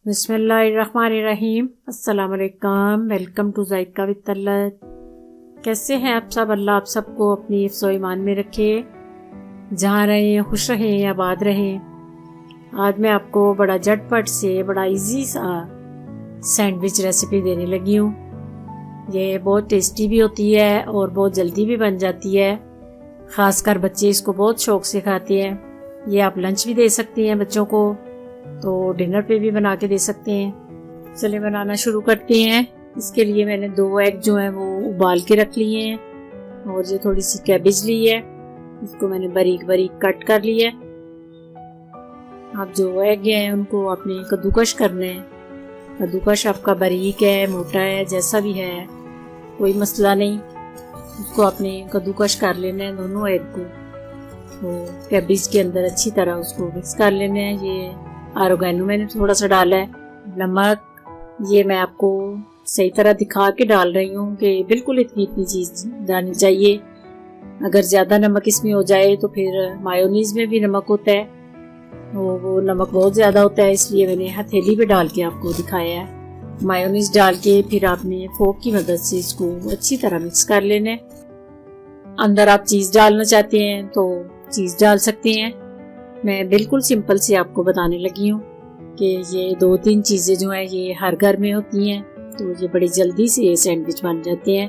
बिस्मिल्लाहिर्रहमानिर्रहीम। अस्सलाम वालेकुम। Welcome to Zaika with Talat. कैसे हैं आप सब? अल्लाह आप सबको अपनी हिफ्ज़ व ईमान में रखे, जहाँ रहें खुश रहें, आबाद रहें। आज मैं आपको बड़ा झटपट से बड़ा इजी सा सैंडविच रेसिपी देने लगी हूँ। ये बहुत टेस्टी भी होती है और बहुत जल्दी भी बन जाती है। ख़ासकर बच्चे इसको बहुत शौक़ से खाते हैं। ये आप लंच भी दे सकती हैं बच्चों को, तो डिनर पे भी बना के दे सकते हैं। चलिए बनाना शुरू करते हैं। इसके लिए मैंने 2 एग जो है वो उबाल के रख लिए हैं और ये थोड़ी सी कैबेज ली है, इसको मैंने बारीक बारीक कट कर लिया है। आप जो एग हैं उनको आपने कद्दूकश करना है। कद्दूकश आपका बारीक है, मोटा है, जैसा भी है कोई मसला नहीं, उसको आपने कद्दूकश कर लेना है दोनों एग को। तो कैबेज के अंदर अच्छी तरह उसको मिक्स कर लेना है। ये ऑरिगेनो मैंने थोड़ा सा डाला है, नमक ये मैं आपको सही तरह दिखा के डाल रही हूँ कि बिल्कुल इतनी चीज़ डालनी चाहिए। अगर ज़्यादा नमक इसमें हो जाए तो फिर मायोनीज़ में भी नमक होता है, वो नमक बहुत ज़्यादा होता है, इसलिए मैंने हथेली पे डाल के आपको दिखाया है। मायोनीज़ डाल के फिर आपने फोक की मदद से इसको अच्छी तरह मिक्स कर लेना है। अंदर आप चीज़ डालना चाहते हैं तो चीज़ डाल सकते हैं। मैं बिल्कुल सिंपल से आपको बताने लगी हूँ कि ये 2-3 चीज़ें जो हैं ये हर घर में होती हैं, तो ये बड़ी जल्दी से ये सैंडविच बन जाते हैं।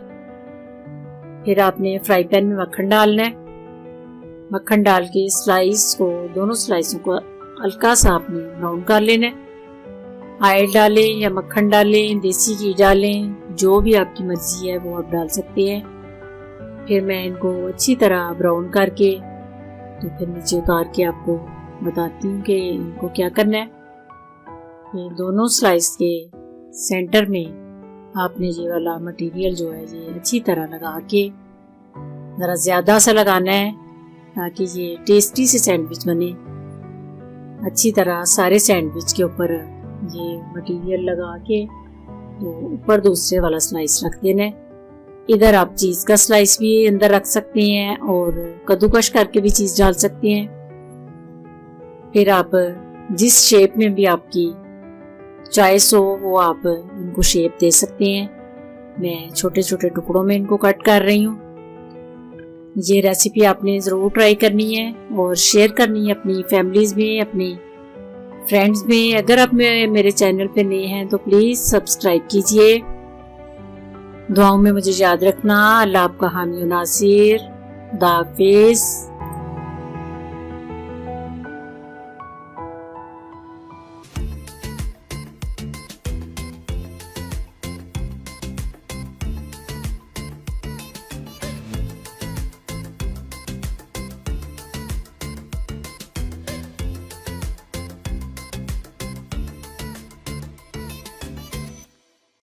फिर आपने फ्राई पैन में मक्खन डालना है। मक्खन डाल के दोनों स्लाइसों को हल्का सा आपने ब्राउन कर लेना है। ऑयल डालें या मक्खन डालें, देसी घी डालें, जो भी आपकी मर्जी है वो आप डाल सकते हैं। फिर मैं इनको अच्छी तरह ब्राउन करके तो फिर नीचे उतार के आपको बताती हूँ कि इनको क्या करना है। ये दोनों स्लाइस के सेंटर में आपने ये वाला मटेरियल जो है ये अच्छी तरह लगा के, ज़रा ज़्यादा सा लगाना है ताकि ये टेस्टी से सैंडविच बने। अच्छी तरह सारे सैंडविच के ऊपर ये मटेरियल लगा के तो ऊपर दूसरे वाला स्लाइस रख देना है। इधर आप चीज़ का स्लाइस भी अंदर रख सकते हैं और कद्दूकश करके भी चीज़ डाल सकते हैं। फिर आप जिस शेप में भी आपकी चॉइस हो वो आप इनको शेप दे सकते हैं। मैं छोटे छोटे टुकड़ों में इनको कट कर रही हूँ। ये रेसिपी आपने ज़रूर ट्राई करनी है और शेयर करनी है अपनी फैमिलीज़ में, अपनी फ्रेंड्स में। अगर आप मेरे चैनल पे नए हैं तो प्लीज़ सब्सक्राइब कीजिए। दुआओं में मुझे याद रखना। अल्लाह आपका हामी नासिर। खुदा हाफिज़।